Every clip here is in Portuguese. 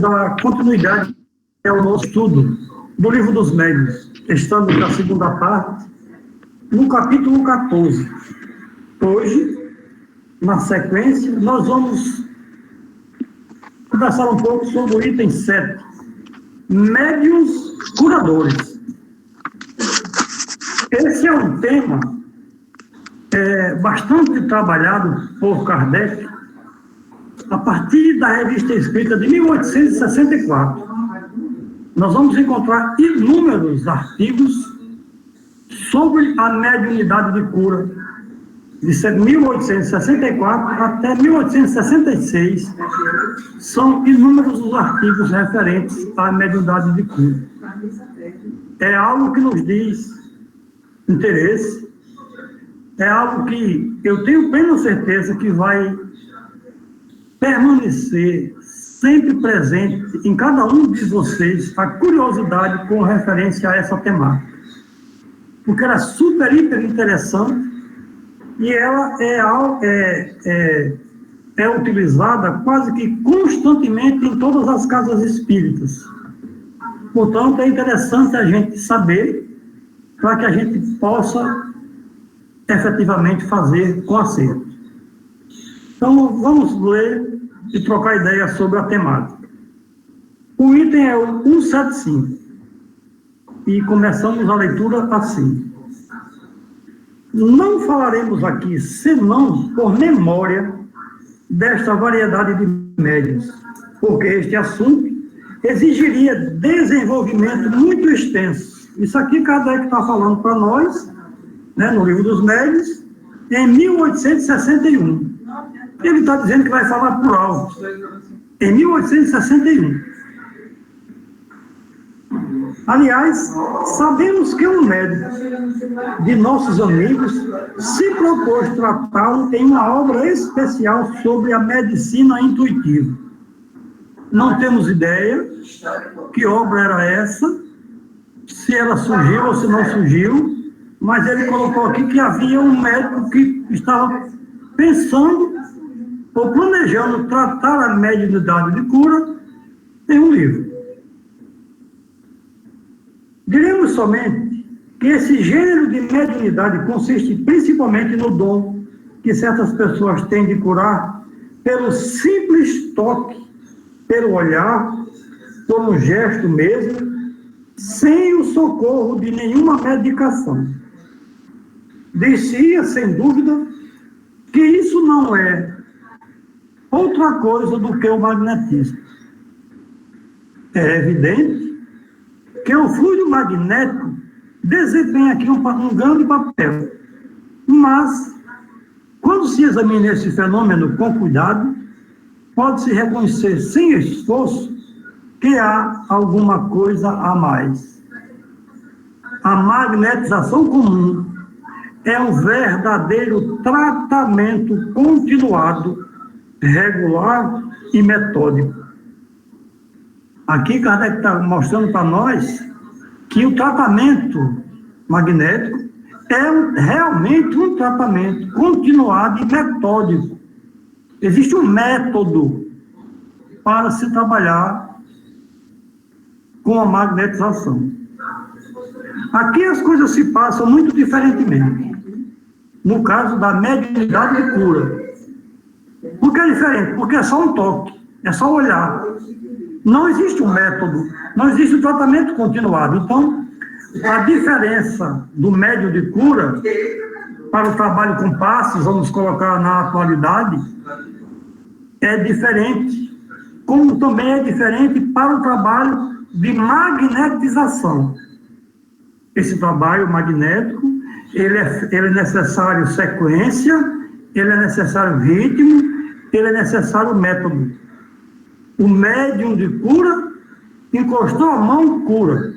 dar continuidade ao nosso estudo do Livro dos Médiuns. Estamos na segunda parte, no capítulo 14. Hoje, na sequência, nós vamos conversar um pouco sobre o item 7, médiuns curadores. Esse é um tema bastante trabalhado por Kardec a partir da Revista Espírita de 1864. Nós vamos encontrar inúmeros artigos sobre a mediunidade de cura, de 1864 até 1866. São inúmeros os artigos referentes à mediunidade de cura. É algo que nos diz interesse, é algo que eu tenho plena certeza que vai permanecer sempre presente em cada um de vocês a curiosidade com referência a essa temática. Porque ela é super, hiper interessante e ela é utilizada quase que constantemente em todas as casas espíritas. Portanto, é interessante a gente saber para que a gente possa efetivamente fazer com acerto. Então, vamos ler e trocar ideias sobre a temática. O item é o 175. E começamos a leitura assim. Não falaremos aqui, senão por memória, desta variedade de médiuns, porque este assunto exigiria desenvolvimento muito extenso. Isso aqui Kardec está falando para nós, né, no Livro dos Médiuns, em 1861. Ele está dizendo que vai falar por alto. Em 1861. Aliás, sabemos que um médico de nossos amigos se propôs tratá-lo em uma obra especial sobre a medicina intuitiva. Não temos ideia que obra era essa, se ela surgiu ou se não surgiu, mas ele colocou aqui que havia um médico que estava pensando ou planejando tratar a mediunidade de cura em um livro. Diremos somente que esse gênero de mediunidade consiste principalmente no dom que certas pessoas têm de curar pelo simples toque, pelo olhar, por um gesto mesmo, sem o socorro de nenhuma medicação. Dizia, sem dúvida, que isso não é outra coisa do que o magnetismo. É evidente que o fluido magnético desempenha aqui um grande papel, mas, quando se examina esse fenômeno com cuidado, pode-se reconhecer sem esforço que há alguma coisa a mais. A magnetização comum é um verdadeiro tratamento continuado, regular e metódico. Aqui Kardec está mostrando para nós que o tratamento magnético é realmente um tratamento continuado e metódico. Existe um método para se trabalhar com a magnetização. Aqui as coisas se passam muito diferentemente. No caso da mediunidade de cura. Por que é diferente? Porque é só um toque, é só olhar. Não existe um método, não existe um tratamento continuado. Então, a diferença do médium de cura para o trabalho com passos, vamos colocar na atualidade, é diferente, como também é diferente para o trabalho de magnetização. Esse trabalho magnético, ele é necessário sequência, ele é necessário ritmo, ele é necessário método. O médium de cura encostou a mão, cura.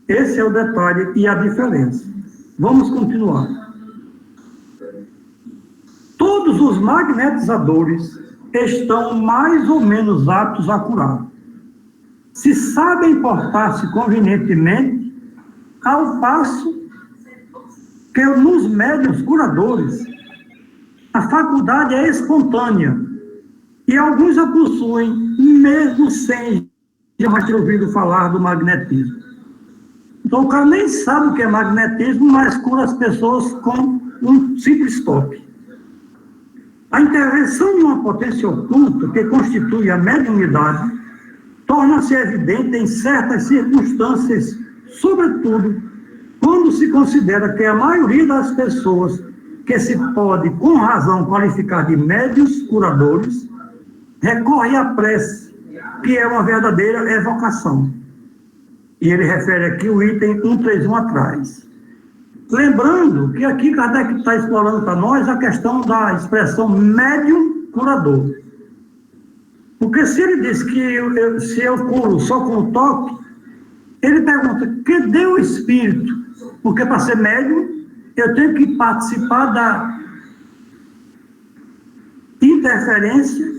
Esse é o detalhe e a diferença. Vamos continuar. Todos os magnetizadores estão mais ou menos aptos a curar. Se sabem portar-se convenientemente, ao passo que nos médiuns curadores, a faculdade é espontânea, E alguns a possuem, mesmo sem jamais ter ouvido falar do magnetismo. Então, o cara nem sabe o que é magnetismo, mas cura as pessoas com um simples toque. A intervenção de uma potência oculta, que constitui a mediunidade, torna-se evidente em certas circunstâncias, sobretudo quando se considera que a maioria das pessoas que se pode, com razão, qualificar de médiuns curadores, recorre à prece, que é uma verdadeira evocação. E ele refere aqui o item 131 atrás. Lembrando que aqui Kardec está explorando para nós a questão da expressão médium curador. Porque se ele diz que se eu curo só com o toque, ele pergunta, cadê o espírito? Porque para ser médium, eu tenho que participar da interferência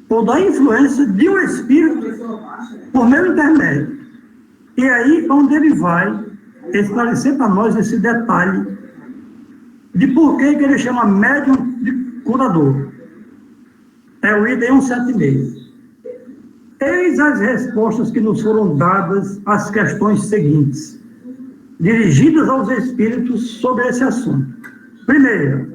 ou da influência de um espírito por meu intermédio. E aí, onde ele vai esclarecer para nós esse detalhe de por que ele chama médium de curador. É o item 176. Eis as respostas que nos foram dadas às questões seguintes, dirigidas aos espíritos sobre esse assunto. Primeira,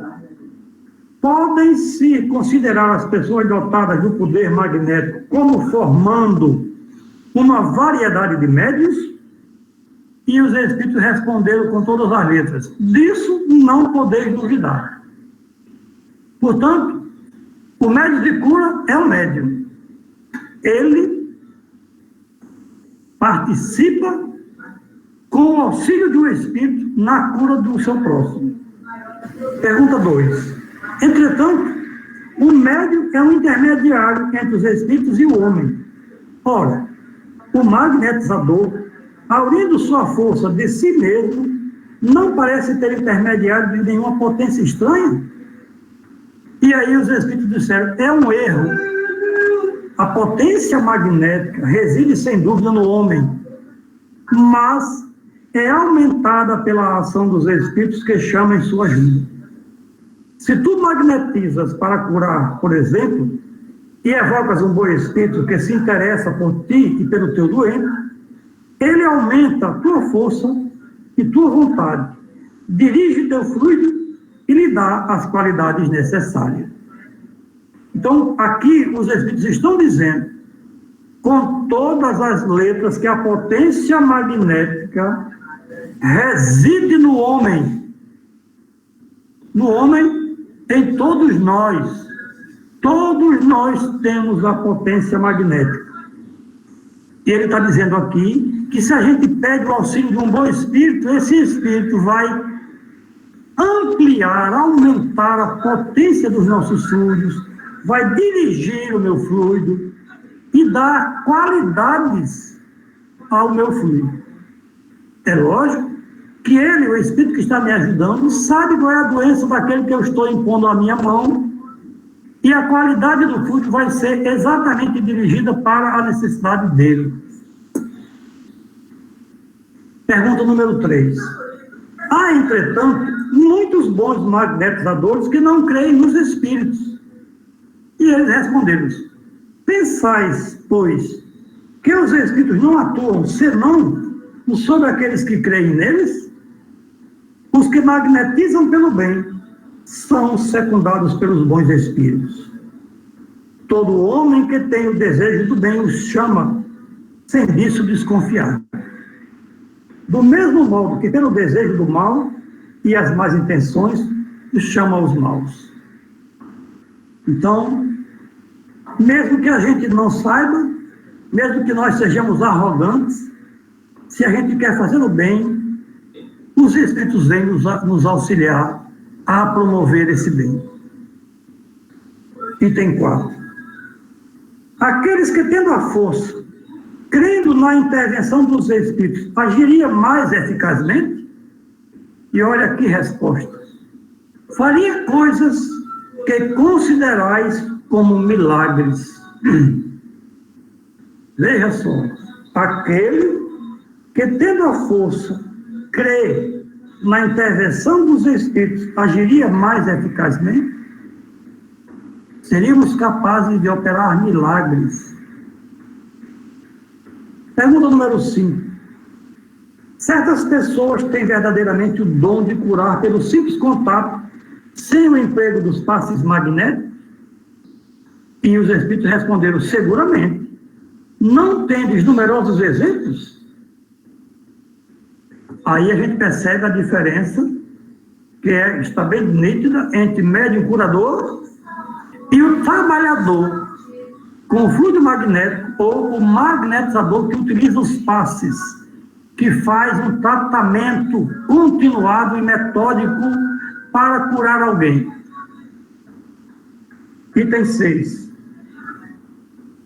podem-se considerar as pessoas dotadas do poder magnético como formando uma variedade de médiuns? E os espíritos responderam com todas as letras: disso não podeis duvidar. Portanto, o médium de cura é o médium. Ele participa com o auxílio de um espírito na cura do seu próximo. Pergunta 2. Entretanto, o médium é um intermediário entre os espíritos e o homem. Ora, o magnetizador, aurindo sua força de si mesmo, não parece ter intermediário de nenhuma potência estranha? E aí os espíritos disseram, é um erro. A potência magnética reside sem dúvida no homem, mas é aumentada pela ação dos espíritos que chamam em sua ajuda. Se tu magnetizas para curar, por exemplo, e evocas um bom espírito que se interessa por ti e pelo teu doente, ele aumenta a tua força e tua vontade, dirige teu fluido e lhe dá as qualidades necessárias. Então, aqui os espíritos estão dizendo, com todas as letras, que a potência magnética reside no homem. No homem, em todos nós. Todos nós temos a potência magnética. E ele está dizendo aqui que se a gente pede o auxílio de um bom espírito, esse espírito vai ampliar, aumentar a potência dos nossos fluidos, vai dirigir o meu fluido e dar qualidades ao meu fluido. É lógico que ele, o espírito que está me ajudando, sabe qual é a doença daquele que eu estou impondo à minha mão, e a qualidade do fluido vai ser exatamente dirigida para a necessidade dele. Pergunta número 3. Há, entretanto, muitos bons magnetizadores que não creem nos espíritos. E eles responderam: pensais, pois, que os espíritos não atuam senão sobre aqueles que creem neles? Os que magnetizam pelo bem são secundados pelos bons espíritos. Todo homem que tem o desejo do bem os chama, sem disso desconfiar. Do mesmo modo que pelo desejo do mal e as más intenções os chama os maus. Então, mesmo que a gente não saiba, mesmo que nós sejamos arrogantes, se a gente quer fazer o bem, os espíritos vêm nos auxiliar a promover esse bem. Item 4. Aqueles que, tendo a força, crendo na intervenção dos espíritos, agiria mais eficazmente? E olha que resposta. Faria coisas que considerais como milagres. Veja só. Aquele que, tendo a força, crê na intervenção dos espíritos, agiria mais eficazmente? seríamos capazes de operar milagres. Pergunta número 5. Certas pessoas têm verdadeiramente o dom de curar pelo simples contato, sem o emprego dos passes magnéticos? E os espíritos responderam, seguramente. Não tendes numerosos exemplos? Aí a gente percebe a diferença, que está bem nítida, entre médium curador e o trabalhador com fluido magnético ou o magnetizador que utiliza os passes, que faz um tratamento continuado e metódico para curar alguém. Item 6.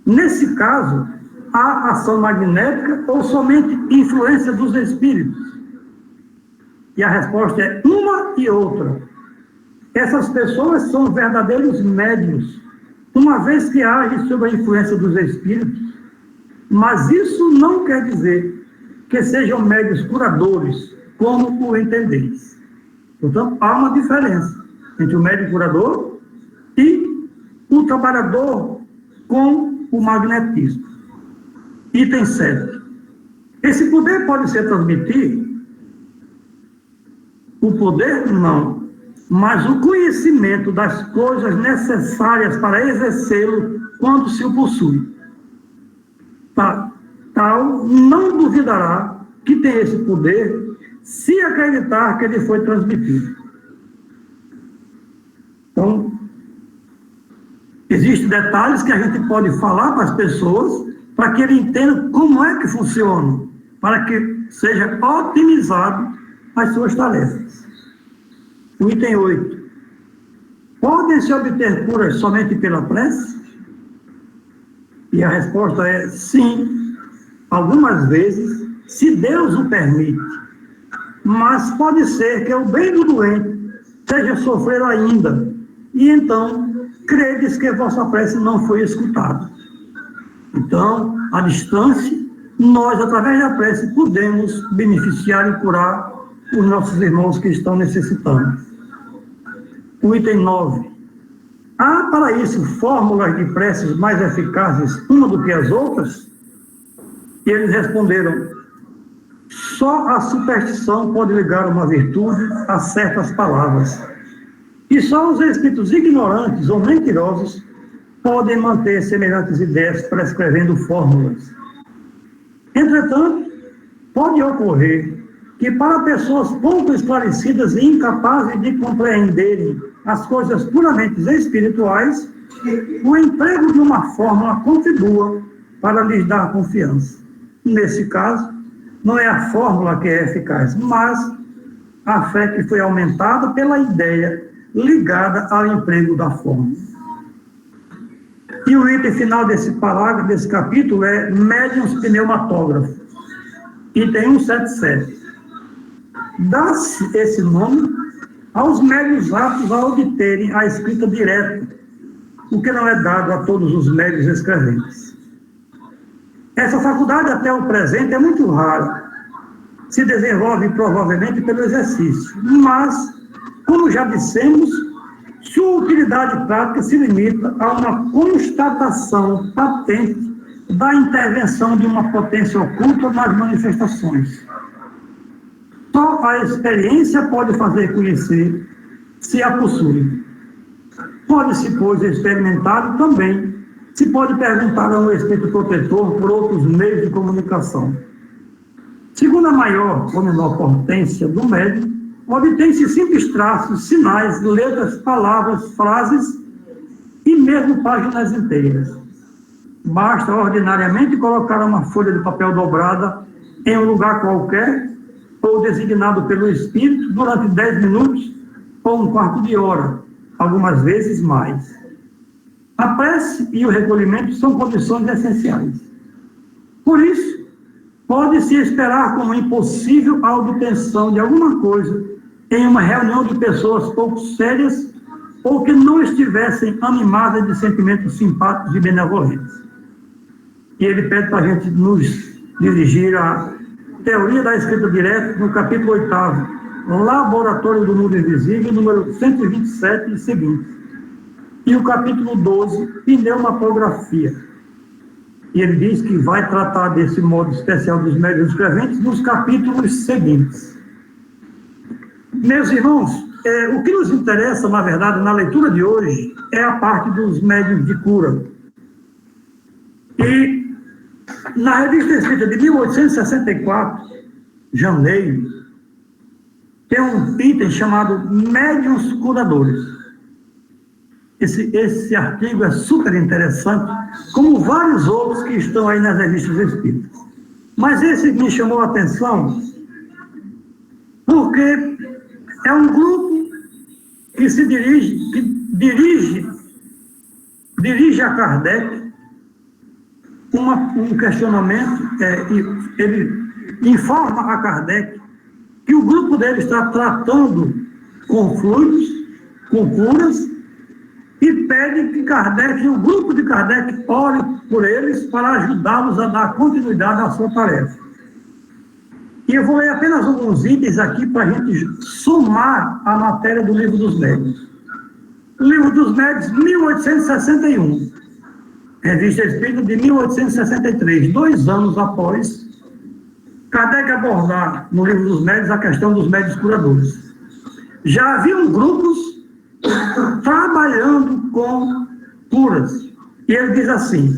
Nesse caso, há ação magnética ou somente influência dos espíritos? E a resposta é uma e outra. Essas pessoas são verdadeiros médiuns, uma vez que agem sob a influência dos espíritos, mas isso não quer dizer que sejam médiuns curadores, como o entendeis. Portanto, há uma diferença entre o médium curador e o trabalhador com o magnetismo. Item 7. Esse poder pode ser transmitido? O poder, não. Mas o conhecimento das coisas necessárias para exercê-lo quando se o possui. Tal não duvidará que tem esse poder se acreditar que ele foi transmitido. Então, existem detalhes que a gente pode falar para as pessoas para que ele entenda como é que funciona, para que seja otimizado as suas tarefas. O item 8. Podem-se obter curas somente pela prece? E a resposta é sim, algumas vezes, se Deus o permite. Mas pode ser que o bem do doente seja sofrer ainda, e então credes que a vossa prece não foi escutada. Então, à distância, nós, através da prece, podemos beneficiar e curar os nossos irmãos que estão necessitando. O item 9. Há para isso fórmulas de preces mais eficazes uma do que as outras? E eles responderam, só a superstição pode ligar uma virtude a certas palavras. E só os espíritos ignorantes ou mentirosos podem manter semelhantes ideias prescrevendo fórmulas. Entretanto, pode ocorrer que para pessoas pouco esclarecidas e incapazes de compreenderem as coisas puramente espirituais, o emprego de uma fórmula contribua para lhes dar confiança. Nesse caso, não é a fórmula que é eficaz, mas a fé que foi aumentada pela ideia ligada ao emprego da fórmula. E o item final desse parágrafo, desse capítulo, é médiuns pneumatógrafos. Item 177. Dá-se esse nome aos médiuns aptos a obterem a escrita direta, o que não é dado a todos os médiuns escreventes. Essa faculdade até o presente é muito rara, se desenvolve provavelmente pelo exercício, mas, como já dissemos, sua utilidade prática se limita a uma constatação patente da intervenção de uma potência oculta nas manifestações. Só a experiência pode fazer conhecer se a possui. Pode-se, pois, experimentar também. Se pode perguntar a um espírito protetor por outros meios de comunicação. Segundo a maior ou menor potência do médium, obtém-se simples traços, sinais, letras, palavras, frases e mesmo páginas inteiras. Basta ordinariamente colocar uma folha de papel dobrada em um lugar qualquer ou designado pelo espírito durante 10 minutos ou um quarto de hora, algumas vezes mais. A prece e o recolhimento são condições essenciais. Por isso, pode-se esperar como impossível a obtenção de alguma coisa em uma reunião de pessoas pouco sérias ou que não estivessem animadas de sentimentos simpáticos e benevolentes. E ele pede para a gente nos dirigir à Teoria da Escrita Direta, no capítulo 8º, Laboratório do Mundo Invisível, número 127 e seguinte. e o capítulo 12, pneumatografia. E ele diz que vai tratar desse modo especial dos médiuns escreventes nos capítulos seguintes. Meus irmãos, o que nos interessa, na verdade, na leitura de hoje, é a parte dos médiuns de cura. E na Revista Espírita de 1864, janeiro, tem um item chamado Médiuns Curadores. Esse artigo é super interessante, como vários outros que estão aí nas revistas espíritas. Mas esse me chamou a atenção porque é um grupo que se dirige a Kardec um questionamento, ele informa a Kardec que o grupo dele está tratando com fluidos, com curas, e pede que Kardec, o grupo de Kardec, ore por eles para ajudá-los a dar continuidade à sua tarefa. E eu vou ler apenas alguns itens aqui para a gente somar a matéria do Livro dos Médiuns. O Livro dos Médiuns, 1861. Revista Espírita de 1863, 2 anos após Kardec abordar no Livro dos Médiuns a questão dos médiuns curadores. Já haviam grupos trabalhando com curas. E ele diz assim: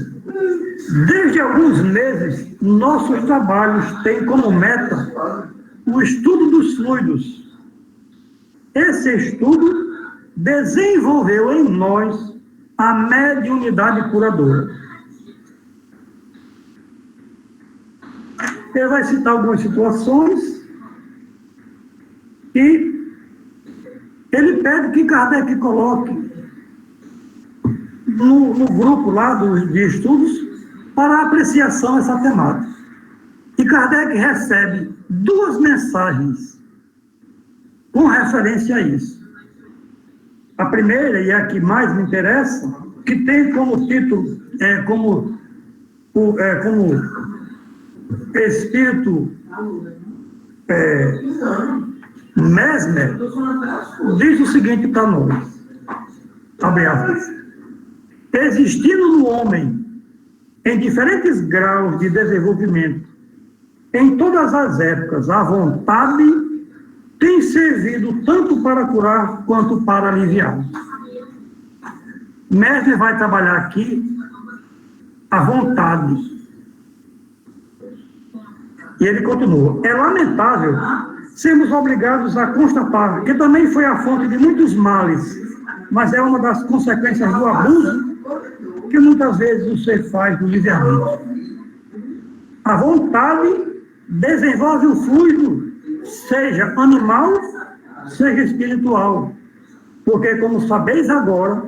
desde alguns meses, nossos trabalhos têm como meta o estudo dos fluidos. Esse estudo desenvolveu em nós a mediunidade curadora. Ele vai citar algumas situações e ele pede que Kardec coloque no grupo lá de estudos para apreciação essa temática. E Kardec recebe 2 mensagens com referência a isso. A primeira, e a que mais me interessa, que tem como título, como espírito Mesmer, diz o seguinte para nós, abre aspas: existindo no homem, em diferentes graus de desenvolvimento, em todas as épocas, a vontade tem servido tanto para curar quanto para aliviar. Mesmer vai trabalhar aqui a vontade. E ele continua: é lamentável sermos obrigados a constatar que também foi a fonte de muitos males, mas é uma das consequências do abuso que muitas vezes o ser faz do livre-arbítrio. A vontade desenvolve o fluido, seja animal, seja espiritual, porque, como sabeis agora,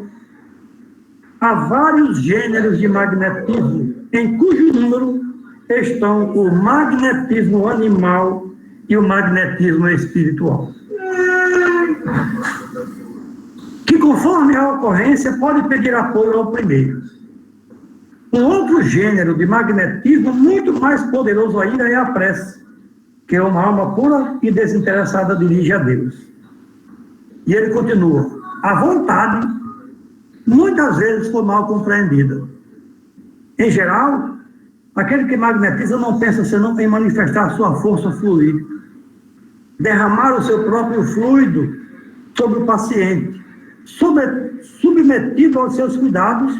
há vários gêneros de magnetismo, em cujo número estão o magnetismo animal e o magnetismo espiritual, que, conforme a ocorrência, pode pedir apoio ao primeiro. Um outro gênero de magnetismo muito mais poderoso ainda é a prece, que é uma alma pura e desinteressada dirige a Deus. E ele continua: a vontade muitas vezes foi mal compreendida. Em geral, aquele que magnetiza não pensa senão em manifestar a sua força fluídica, derramar o seu próprio fluido sobre o paciente, submetido aos seus cuidados,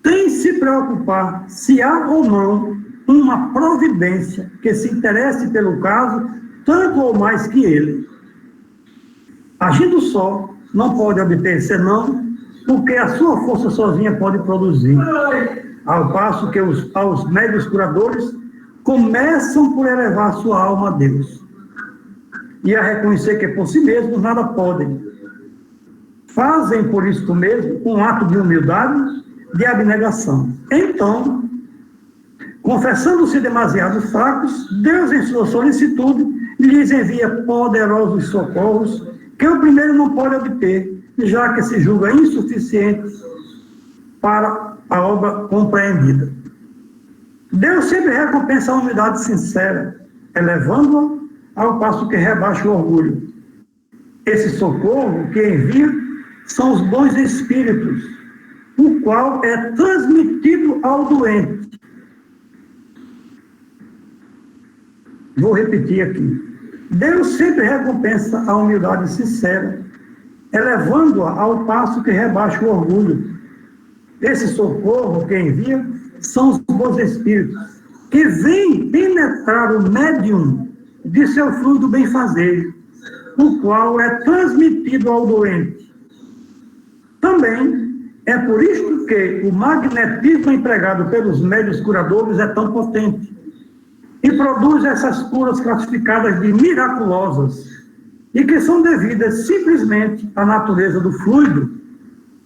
tem se preocupar se há ou não uma providência que se interesse pelo caso, tanto ou mais que ele. Agindo só, não pode obter senão porque a sua força sozinha pode produzir. Ao passo que aos médiuns curadores começam por elevar sua alma a Deus e a reconhecer que por si mesmos nada podem. Fazem por isso mesmo um ato de humildade, de abnegação. Então, confessando-se demasiado fracos, Deus, em sua solicitude, lhes envia poderosos socorros que o primeiro não pode obter, já que se julga insuficiente para a obra compreendida. Deus sempre recompensa a humildade sincera, elevando-a ao passo que rebaixa o orgulho. Esse socorro que envia são os bons espíritos, o qual é transmitido ao doente. Vou repetir aqui. Deus sempre recompensa a humildade sincera, elevando-a ao passo que rebaixa o orgulho. Esse socorro que envia são os bons espíritos, que vêm penetrar o médium de seu fluido bem-fazer, o qual é transmitido ao doente. Também é por isto que o magnetismo empregado pelos médiuns curadores é tão potente e produz essas curas classificadas de miraculosas e que são devidas simplesmente à natureza do fluido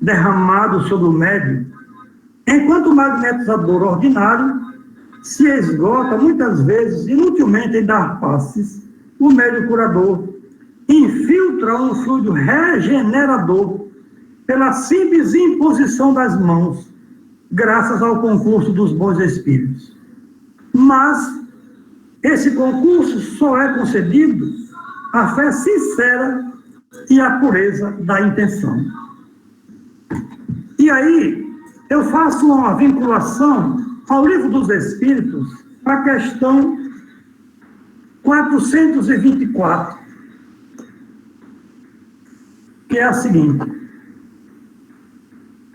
derramado sobre o médium, enquanto o magnetizador ordinário se esgota muitas vezes inutilmente em dar passes. O médium curador infiltra um fluido regenerador pela simples imposição das mãos, graças ao concurso dos bons espíritos. Mas esse concurso só é concedido à fé sincera e à pureza da intenção. E aí, eu faço uma vinculação ao Livro dos Espíritos, a questão 424, que é a seguinte: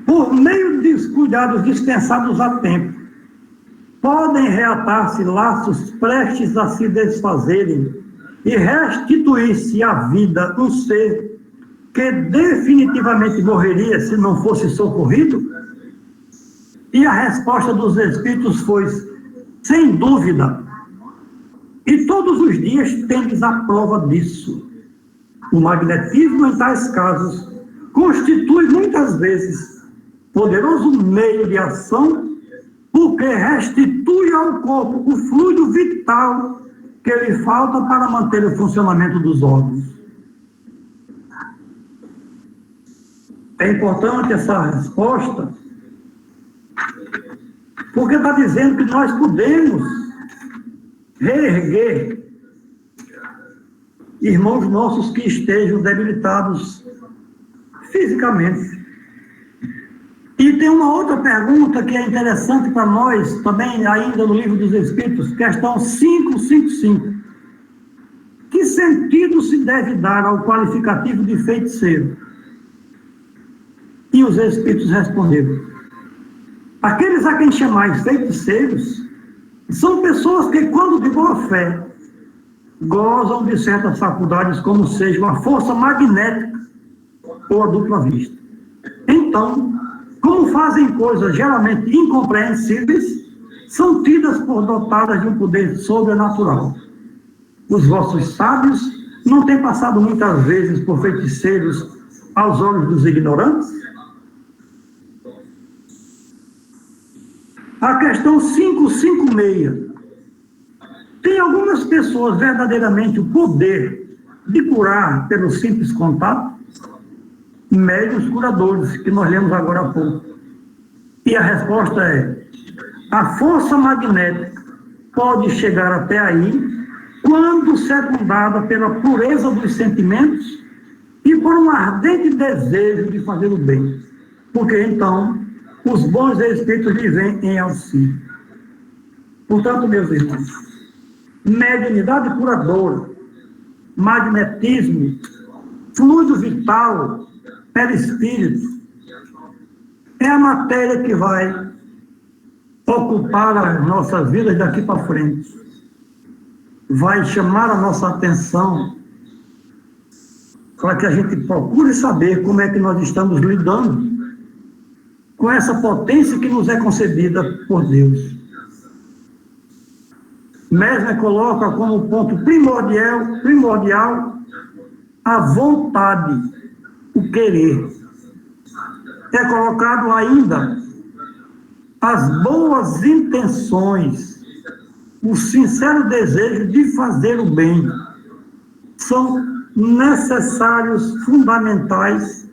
por meio dos cuidados dispensados a tempo, podem reatar-se laços prestes a se desfazerem e restituir-se à vida um ser que definitivamente morreria se não fosse socorrido? E a resposta dos Espíritos foi, sem dúvida, e todos os dias tendes a prova disso. O magnetismo, em tais casos, constitui muitas vezes poderoso meio de ação, porque restitui ao corpo o fluido vital que lhe falta para manter o funcionamento dos órgãos. É importante essa resposta, porque está dizendo que nós podemos reerguer irmãos nossos que estejam debilitados fisicamente. E tem uma outra pergunta que é interessante para nós, também ainda no Livro dos Espíritos, questão 555. Que sentido se deve dar ao qualificativo de feiticeiro? E os Espíritos responderam: aqueles a quem chamais feiticeiros são pessoas que, quando de boa fé, gozam de certas faculdades, como seja a força magnética ou a dupla vista. Então, como fazem coisas geralmente incompreensíveis, são tidas por dotadas de um poder sobrenatural. Os vossos sábios não têm passado muitas vezes por feiticeiros aos olhos dos ignorantes? A questão 556. Tem algumas pessoas verdadeiramente o poder de curar pelo simples contato? Médiuns curadores, que nós lemos agora há pouco. E a resposta é: a força magnética pode chegar até aí quando secundada pela pureza dos sentimentos e por um ardente desejo de fazer o bem, porque então os bons espíritos lhe vêm em auxílio. Portanto, meus irmãos, mediunidade curadora, magnetismo, fluido vital, perispírito, é a matéria que vai ocupar as nossas vidas daqui para frente. Vai chamar a nossa atenção para que a gente procure saber como é que nós estamos lidando com essa potência que nos é concedida por Deus. Mesmer coloca como ponto primordial a vontade, o querer. É colocado ainda as boas intenções, o sincero desejo de fazer o bem. São necessários, fundamentais,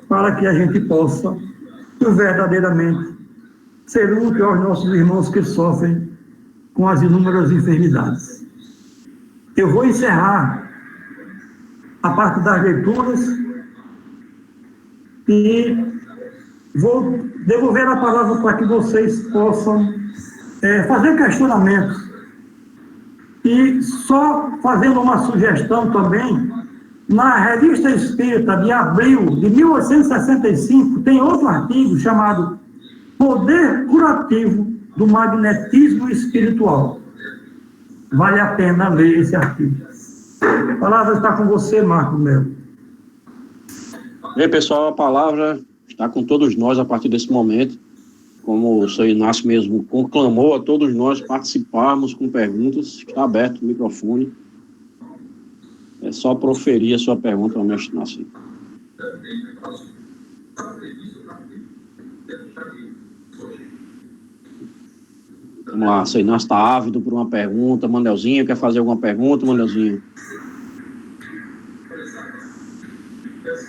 para que a gente possa verdadeiramente ser útil aos nossos irmãos que sofrem com as inúmeras enfermidades. Eu vou encerrar a parte das leituras e vou devolver a palavra para que vocês possam fazer questionamentos. E só fazendo uma sugestão também, na Revista Espírita de abril de 1865, tem outro artigo chamado Poder Curativo do Magnetismo Espiritual. Vale a pena ler esse artigo. A palavra está com você, Marco Melo. Bem, pessoal, a palavra está com todos nós a partir desse momento. Como o senhor Inácio mesmo conclamou a todos nós participarmos com perguntas, está aberto o microfone. É só proferir a sua pergunta ao mestre Inácio. Vamos lá, o senhor Inácio está ávido por uma pergunta. Manelzinho, quer fazer alguma pergunta, Manelzinho?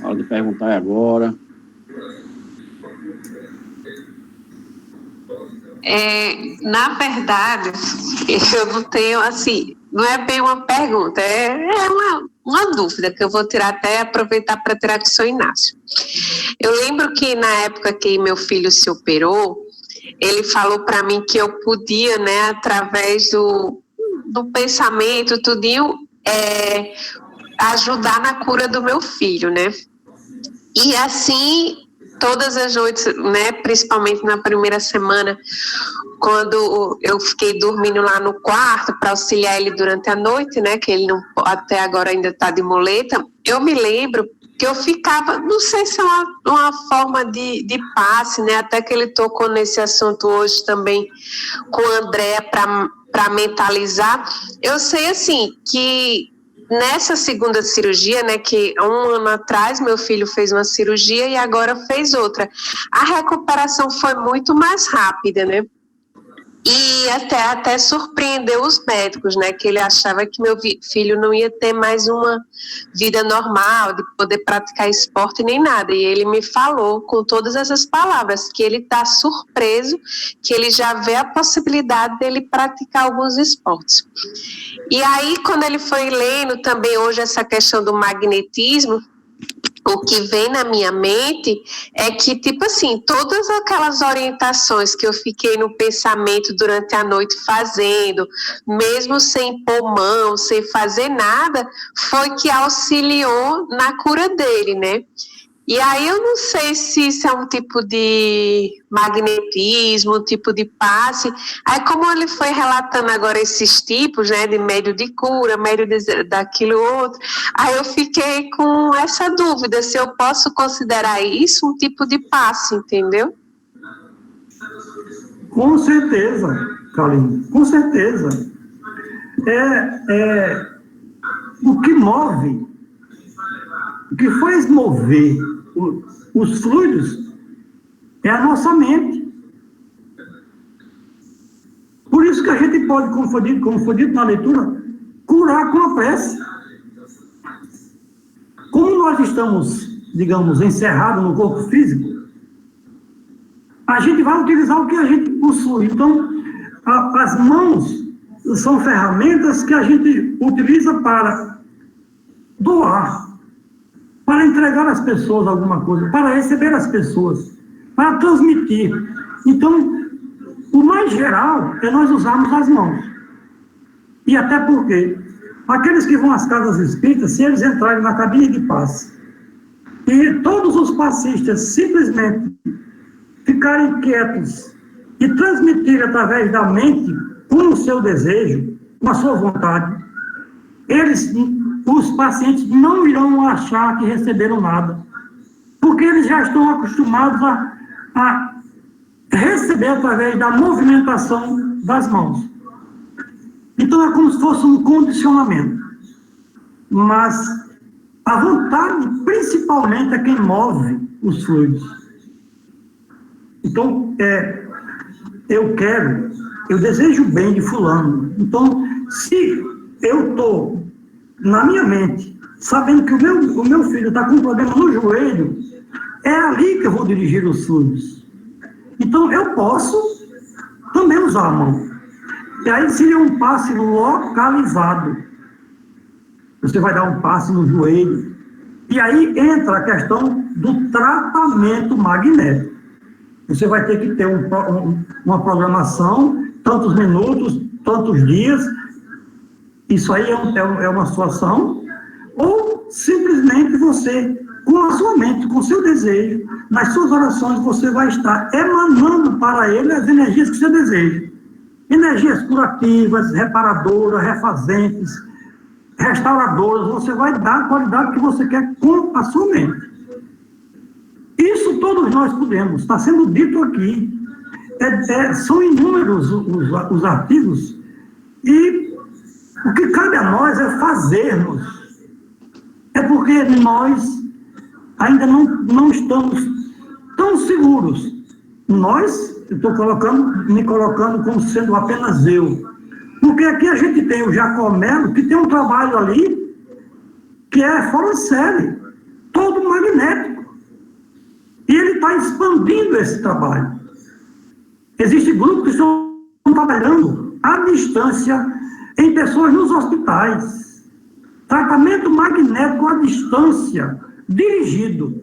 A hora de perguntar é agora. Na verdade, eu não tenho, assim, não é bem uma pergunta, é uma dúvida que eu vou tirar até aproveitar para tirar com o senhor Inácio. Eu lembro que na época que meu filho se operou, ele falou para mim que eu podia, né, através do pensamento, tudinho, ajudar na cura do meu filho, né? E assim, todas as noites, né, principalmente na primeira semana, quando eu fiquei dormindo lá no quarto para auxiliar ele durante a noite, né, que ele não, até agora ainda está de muleta, eu me lembro que eu ficava, não sei se é uma forma de passe, né, até que ele tocou nesse assunto hoje também com a Andréa para mentalizar. Eu sei, assim, que nessa segunda cirurgia, né, que 1 ano atrás meu filho fez uma cirurgia e agora fez outra, a recuperação foi muito mais rápida, né? E até surpreendeu os médicos, né, que ele achava que meu filho não ia ter mais uma vida normal, de poder praticar esporte nem nada. E ele me falou com todas essas palavras que ele está surpreso, que ele já vê a possibilidade dele praticar alguns esportes. E aí, quando ele foi lendo também hoje essa questão do magnetismo, o que vem na minha mente é que, tipo assim, todas aquelas orientações que eu fiquei no pensamento durante a noite fazendo, mesmo sem pôr mão, sem fazer nada, foi que auxiliou na cura dele, né? E aí eu não sei se isso é um tipo de magnetismo, um tipo de passe. Aí como ele foi relatando agora esses tipos, né, de médio de cura, médio daquilo outro, aí eu fiquei com essa dúvida, se eu posso considerar isso um tipo de passe, entendeu? Com certeza, Carlinhos, com certeza. O que move, o que faz mover os fluidos é a nossa mente. Por isso que a gente pode, como foi dito na leitura, curar com a prece. Como nós estamos, digamos, encerrados no corpo físico, a gente vai utilizar o que a gente possui. Então, as mãos são ferramentas que a gente utiliza para doar, para entregar às pessoas alguma coisa, para receber as pessoas, para transmitir. Então, o mais geral é nós usarmos as mãos. E até porque aqueles que vão às casas espíritas, se eles entrarem na cabine de passe e todos os passistas simplesmente ficarem quietos e transmitirem através da mente, com o seu desejo, com a sua vontade, os pacientes não irão achar que receberam nada, porque eles já estão acostumados a receber através da movimentação das mãos. Então é como se fosse um condicionamento. Mas a vontade, principalmente, é quem move os fluidos. Então, eu desejo o bem de fulano. Então, se eu estou na minha mente, sabendo que o meu filho está com um problema no joelho, é ali que eu vou dirigir os fluidos. Então, eu posso também usar a mão. E aí seria um passe localizado. Você vai dar um passe no joelho, E aí entra a questão do tratamento magnético. Você vai ter que ter uma programação, tantos minutos, tantos dias. Isso aí é uma situação. Ou simplesmente você, com a sua mente, com o seu desejo, nas suas orações, você vai estar emanando para ele as energias que você deseja. Energias curativas, reparadoras, refazentes, restauradoras. Você vai dar a qualidade que você quer com a sua mente. Isso todos nós podemos. Está sendo dito aqui. São inúmeros os artigos. E o que cabe a nós é fazermos. É porque nós ainda não estamos tão seguros. Nós, eu estou me colocando como sendo apenas eu. Porque aqui a gente tem o Jacomelo, que tem um trabalho ali que é fora de série, todo magnético. E ele está expandindo esse trabalho. Existem grupos que estão trabalhando à distância em pessoas nos hospitais. Tratamento magnético à distância, dirigido.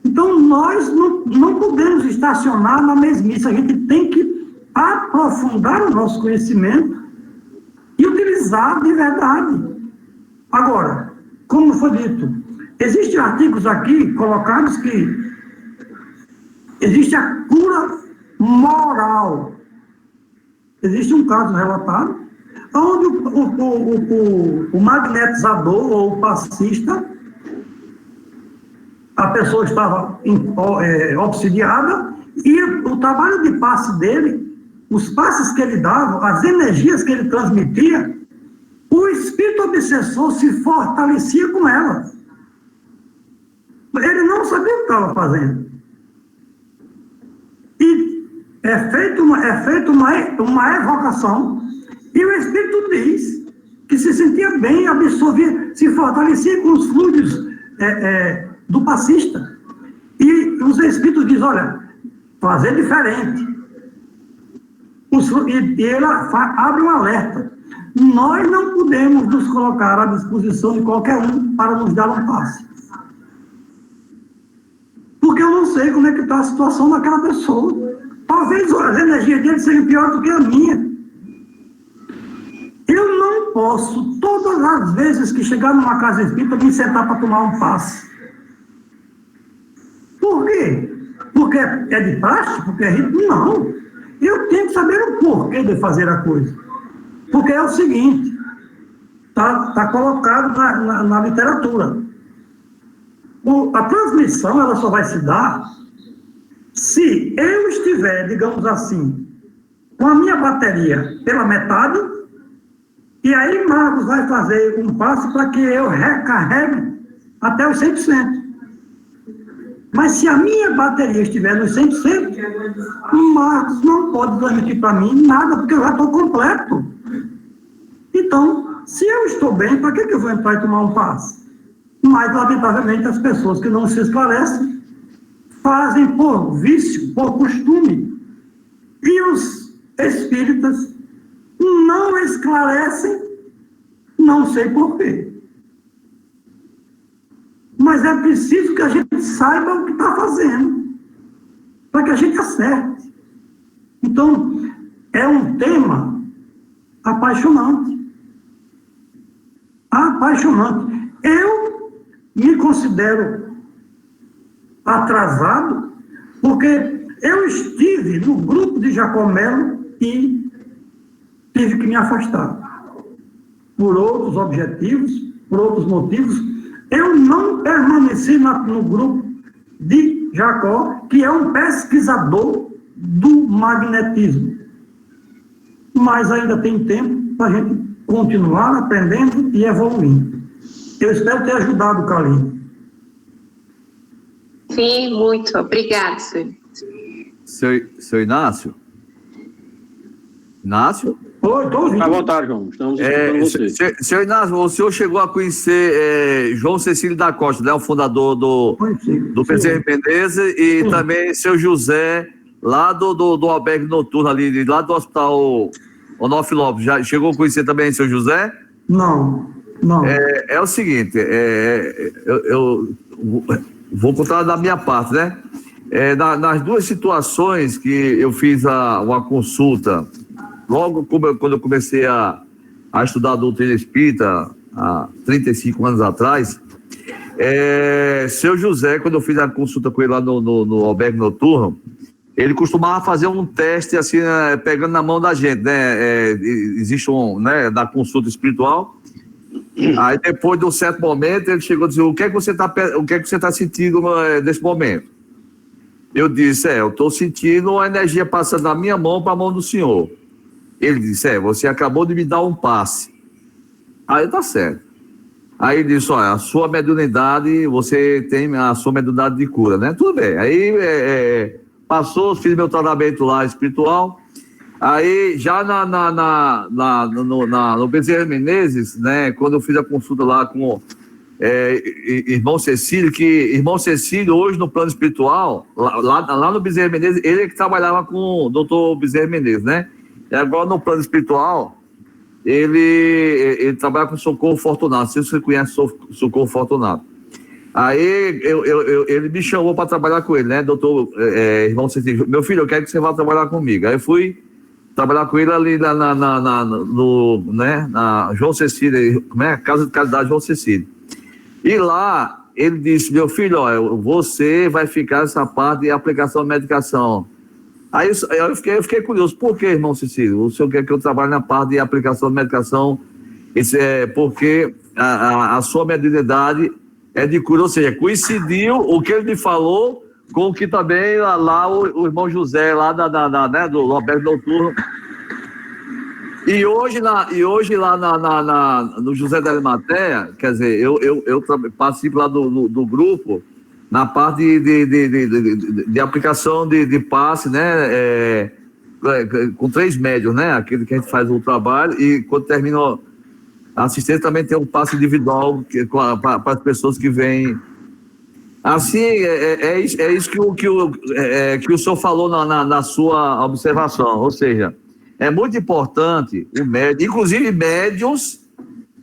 Então, nós não podemos estacionar na mesmice. A gente tem que aprofundar o nosso conhecimento e utilizar de verdade. Agora, como foi dito, existem artigos aqui colocados que existe a cura moral. Existe um caso relatado onde o magnetizador ou o passista, a pessoa estava obsidiada e o trabalho de passe dele, os passes que ele dava, as energias que ele transmitia, o espírito obsessor se fortalecia com elas. Ele não sabia o que estava fazendo. E é feita uma evocação e o espírito diz que se sentia bem, absorvia, se fortalecia com os fluidos do passista. E os espíritos dizem, olha, fazer diferente. E ela abre um alerta. Nós não podemos nos colocar à disposição de qualquer um para nos dar um passe. Porque eu não sei como é que está a situação daquela pessoa. Talvez as energias dele sejam piores do que a minha. Eu não posso, todas as vezes que chegar numa casa espírita, me sentar para tomar um passe. Por quê? Porque é de praxe? Porque é ritmo? Não. Eu tenho que saber o porquê de fazer a coisa. Porque é o seguinte, está colocado na literatura. A transmissão ela só vai se dar se eu estiver, digamos assim, com a minha bateria pela metade, e aí Marcos vai fazer um passo para que eu recarregue até os 100%. Mas se a minha bateria estiver nos 100%, o Marcos não pode transmitir para mim nada, porque eu já estou completo. Então, se eu estou bem, para que eu vou entrar e tomar um passe? Mas, lamentavelmente, as pessoas que não se esclarecem fazem por vício, por costume. E os espíritas não esclarecem, não sei porquê. Mas é preciso que a gente saiba o que está fazendo, para que a gente acerte. Então, é um tema apaixonante. Apaixonante. Eu me considero atrasado, porque eu estive no grupo de Jacomelo e tive que me afastar. Por outros objetivos, por outros motivos, eu não permaneci no grupo de Jacó, que é um pesquisador do magnetismo. Mas ainda tem tempo para a gente continuar aprendendo e evoluindo. Eu espero ter ajudado, Carlinhos. Sim, muito. Obrigada, senhor. Seu Inácio? Inácio? Oi, estou ouvindo. À vontade, João. Estamos escutando você. Seu Inácio, o senhor chegou a conhecer João Cecílio da Costa, né, o fundador do Bezerra Menezes, e também seu José, lá do albergue noturno ali, lá do Hospital Onofre Lopes. Já chegou a conhecer também seu José? Não. Não. É o seguinte, eu vou contar da minha parte, né? Nas duas situações que eu fiz uma consulta, logo quando eu comecei a estudar a doutrina espírita, há 35 anos atrás, seu José, quando eu fiz a consulta com ele lá no albergue noturno, ele costumava fazer um teste assim, pegando na mão da gente, né? Existe né, da consulta espiritual. Aí depois de um certo momento ele chegou a dizer: o que é que você está sentindo nesse momento? Eu disse: eu estou sentindo a energia passando da minha mão para a mão do senhor. Ele disse: você acabou de me dar um passe. Aí tá certo. Aí ele disse: olha, a sua mediunidade, você tem a sua mediunidade de cura, né? Tudo bem. Aí passou, fiz meu tratamento lá espiritual. Aí, já no Bezerra Menezes, né, quando eu fiz a consulta lá com irmão Cecílio, que irmão Cecílio, hoje no plano espiritual, lá no Bezerra Menezes, ele é que trabalhava com o doutor Bezerra Menezes, né? E agora no plano espiritual, ele trabalha com Socorro Fortunato. Não sei se você conhece Socorro Fortunato. Aí ele me chamou para trabalhar com ele, né, doutor irmão Cecílio? Meu filho, eu quero que você vá trabalhar comigo. Aí eu fui trabalhar com ele ali na João Cecílio, Casa de Caridade João Cecílio. E lá ele disse: meu filho, olha, você vai ficar nessa parte de aplicação de medicação. Aí eu fiquei curioso: por que, irmão Cecílio? O senhor quer que eu trabalhe na parte de aplicação de medicação? Isso porque a sua mediunidade é de cura, ou seja, coincidiu o que ele me falou com o que também lá o irmão José, lá né, do albergue noturno. E hoje lá no José da Arimateia, quer dizer, eu participo lá do grupo, na parte de aplicação de passe, né, com 3 médios, né, aquele que a gente faz o trabalho, e quando termina a assistência também tem um passe individual para as pessoas que vêm. Assim, é isso que o senhor falou na sua observação, ou seja, é muito importante o médium, inclusive médiuns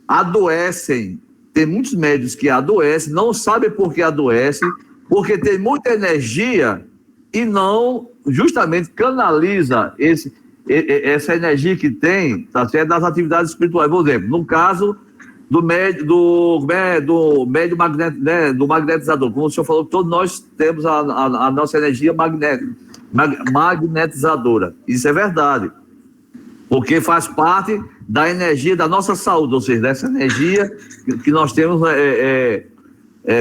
adoecem, tem muitos médiuns que adoecem, não sabem por que adoecem, porque tem muita energia e não justamente canaliza essa energia que tem, tá certo, das atividades espirituais. Por exemplo, no caso do médio magnetizador, como o senhor falou, todos nós temos a nossa energia magnetizadora. Isso é verdade, porque faz parte da energia da nossa saúde, ou seja, dessa energia que nós temos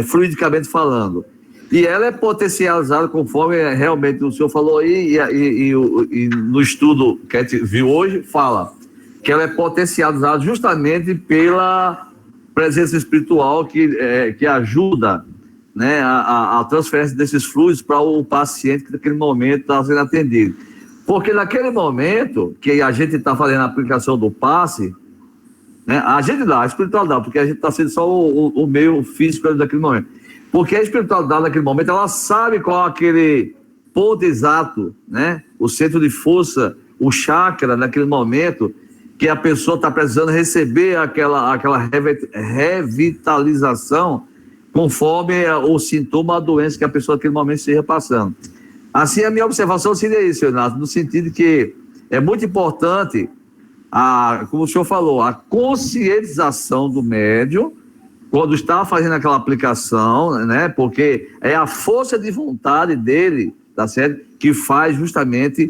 fluidicamente falando. E ela é potencializada, conforme realmente o senhor falou aí, e no estudo que a gente viu hoje, fala que ela é potencializada justamente pela presença espiritual que ajuda, né, a transferência desses fluidos para o paciente que naquele momento está sendo atendido. Porque naquele momento que a gente está fazendo a aplicação do passe, né, a gente dá, a espiritualidade, porque a gente está sendo só o meio físico daquele momento. Porque a espiritualidade naquele momento, ela sabe qual é aquele ponto exato, né, o centro de força, o chakra naquele momento, que a pessoa está precisando receber aquela revitalização conforme o sintoma, a doença que a pessoa naquele momento esteja passando. Assim, a minha observação seria isso, Renato, no sentido que é muito importante, como o senhor falou, a conscientização do médium quando está fazendo aquela aplicação, né? Porque é a força de vontade dele, tá certo? Que faz justamente,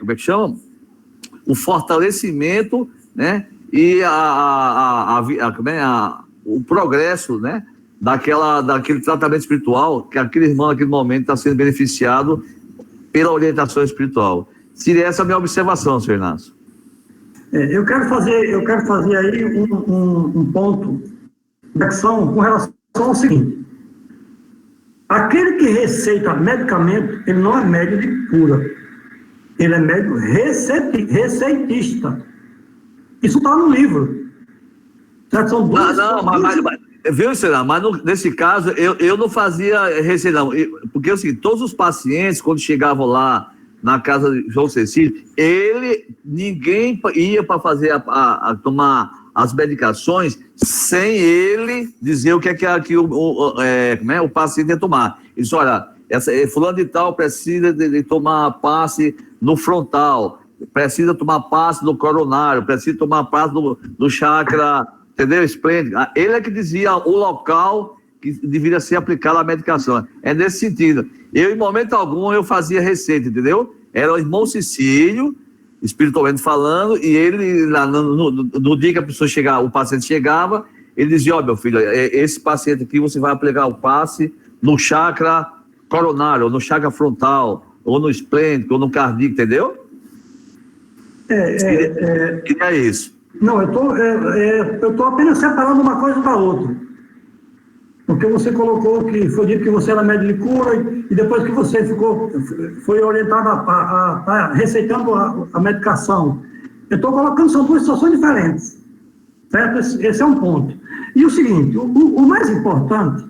como é que chama? O fortalecimento, né? E o progresso, né? Daquele tratamento espiritual que aquele irmão naquele momento está sendo beneficiado pela orientação espiritual. Seria essa a minha observação, senhor Inácio. Eu quero fazer aí um ponto de ação com relação ao seguinte: aquele que receita medicamento, ele não é médium de cura, ele é médium receitista. Isso está no livro. Certo? São duas. Viu, senhor? Mas nesse caso, eu não fazia receita, não. Porque assim, todos os pacientes, quando chegavam lá na casa de João Cecílio, ninguém ia para fazer tomar as medicações sem ele dizer o que é que o paciente ia tomar. Ele disse, olha, fulano de tal precisa de tomar passe no frontal, precisa tomar passe no coronário, precisa tomar passe no chakra, entendeu? Esplêndido. Ele é que dizia o local que deveria ser aplicada a medicação. É nesse sentido. Eu, em momento algum, eu fazia receita, entendeu? Era o irmão Cecílio, espiritualmente falando, e ele, lá no dia que a pessoa chegava, o paciente chegava, ele dizia, meu filho, esse paciente aqui você vai aplicar o passe no chakra coronário, ou no chakra frontal, ou no esplêndido, ou no cardíaco, entendeu? É isso. Não, eu estou apenas separando uma coisa da outra. Porque você colocou que foi dito que você era médico de cura e depois que você foi orientado a receitando a medicação. Eu estou colocando, são duas situações diferentes. Certo? Esse é um ponto. E o seguinte, o mais importante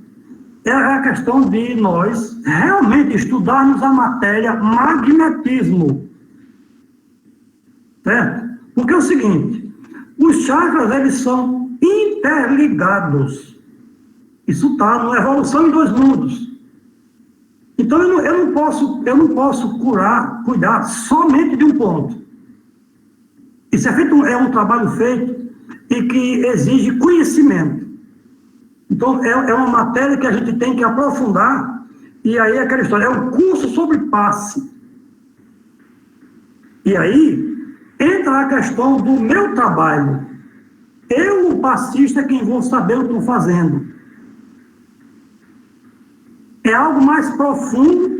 é a questão de nós realmente estudarmos a matéria magnetismo. Certo? Porque é o seguinte, os chakras, eles são interligados. Isso está na evolução em dois mundos. Então, eu não posso cuidar somente de um ponto. Isso é um trabalho feito e que exige conhecimento. Então, é uma matéria que a gente tem que aprofundar, e aí é aquela história, é um curso sobre passe. E aí, entra a questão do meu trabalho. Eu, o passista, é quem vou saber o que estou fazendo. É algo mais profundo.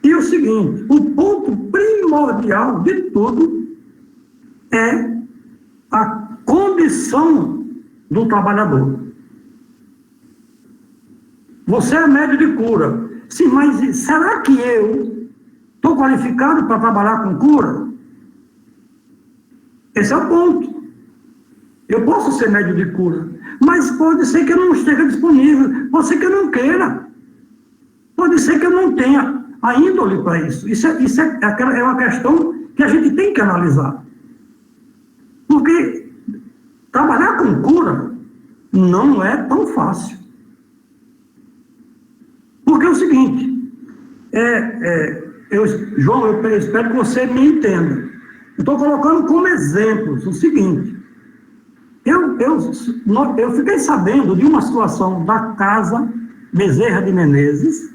E o seguinte, o ponto primordial de tudo é a condição do trabalhador. Você é médico de cura. Sim, mas será que eu estou qualificado para trabalhar com cura? Esse é o ponto. Eu posso ser médico de cura, mas pode ser que eu não esteja disponível, pode ser que eu não queira. Pode ser que eu não tenha a índole para isso. Isso é uma questão que a gente tem que analisar. Porque trabalhar com cura não é tão fácil. Porque é o seguinte, João, eu espero que você me entenda. Eu estou colocando como exemplos o seguinte, eu fiquei sabendo de uma situação da Casa Bezerra de Menezes,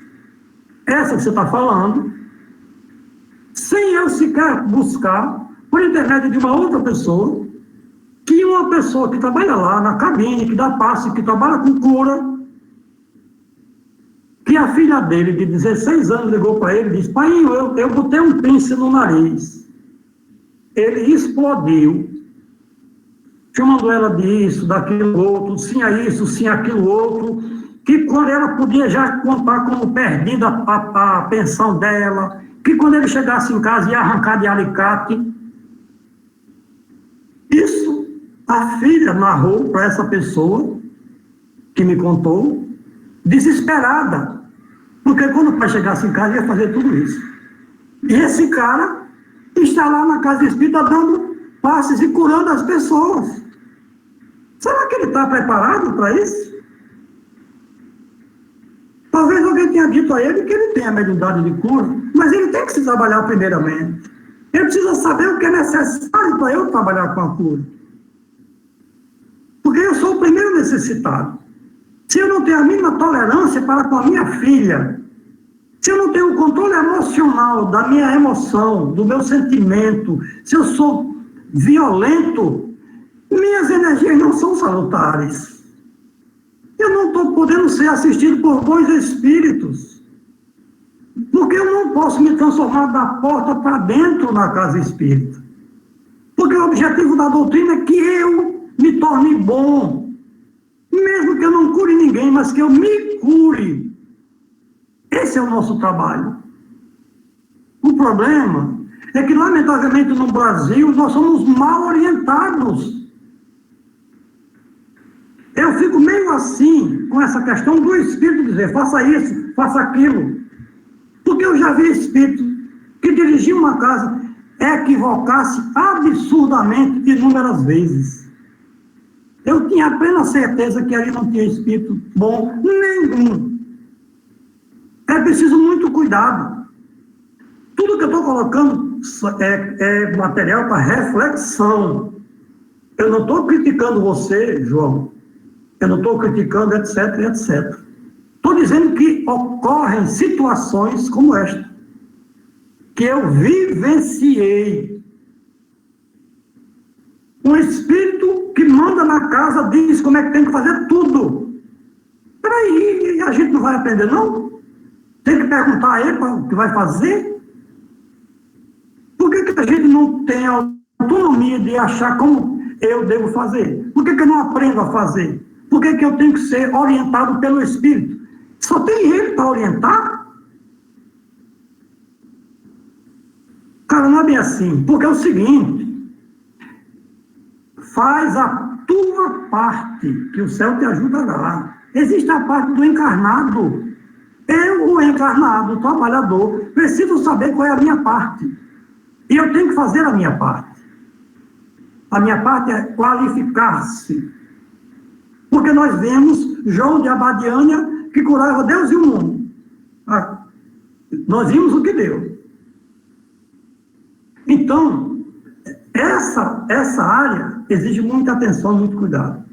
essa que você está falando, sem eu sequer buscar, por intermédio de uma outra pessoa, que uma pessoa que trabalha lá na cabine, que dá passe, que trabalha com cura, que a filha dele, de 16 anos, ligou para ele e disse, pai, eu botei um pince no nariz. Ele explodiu, chamando ela disso, daquilo outro, sim a isso, sim aquilo outro, que quando ela podia já contar como perdida a pensão dela, que quando ele chegasse em casa ia arrancar de alicate. Isso a filha narrou para essa pessoa que me contou, desesperada, porque quando o pai chegasse em casa ia fazer tudo isso. E esse cara está lá na casa espírita dando passes e curando as pessoas. Será que ele está preparado para isso? Talvez alguém tenha dito a ele que ele tem a mediunidade de cura, mas ele tem que se trabalhar primeiramente. Ele precisa saber o que é necessário para eu trabalhar com a cura. Porque eu sou o primeiro necessitado. Se eu não tenho a mínima tolerância para com a minha filha, se eu não tenho o controle emocional da minha emoção, do meu sentimento, se eu sou violento, minhas energias não são salutares. Eu não estou podendo ser assistido por bons espíritos. Porque eu não posso me transformar da porta para dentro na casa espírita. Porque o objetivo da doutrina é que eu me torne bom. Mesmo que eu não cure ninguém, mas que eu me cure. Esse é o nosso trabalho. O problema é que, lamentavelmente, no Brasil, nós somos mal orientados. Eu fico meio assim com essa questão do espírito dizer, faça isso, faça aquilo. Porque eu já vi espírito que dirigia uma casa equivocar-se absurdamente inúmeras vezes. Eu tinha plena certeza que ali não tinha espírito bom nenhum. É preciso muito cuidado. Tudo que eu estou colocando é material para reflexão. Eu não estou criticando você, João. Eu não estou criticando, etc, etc. Estou dizendo que ocorrem situações como esta, que eu vivenciei. Um espírito que manda na casa, diz como é que tem que fazer tudo. Peraí, a gente não vai aprender, não? Tem que perguntar a ele o que vai fazer? Por que a gente não tem a autonomia de achar como eu devo fazer? Por que eu não aprendo a fazer? Por que eu tenho que ser orientado pelo Espírito? Só tem ele para orientar? Cara, não é bem assim. Porque é o seguinte: faz a tua parte, que o céu te ajudará. Existe a parte do encarnado. Eu, o encarnado, o trabalhador, preciso saber qual é a minha parte. E eu tenho que fazer a minha parte. A minha parte é qualificar-se. Porque nós vemos João de Abadiânia, que curava Deus e o mundo. Nós vimos o que deu. Então, essa área exige muita atenção, muito cuidado.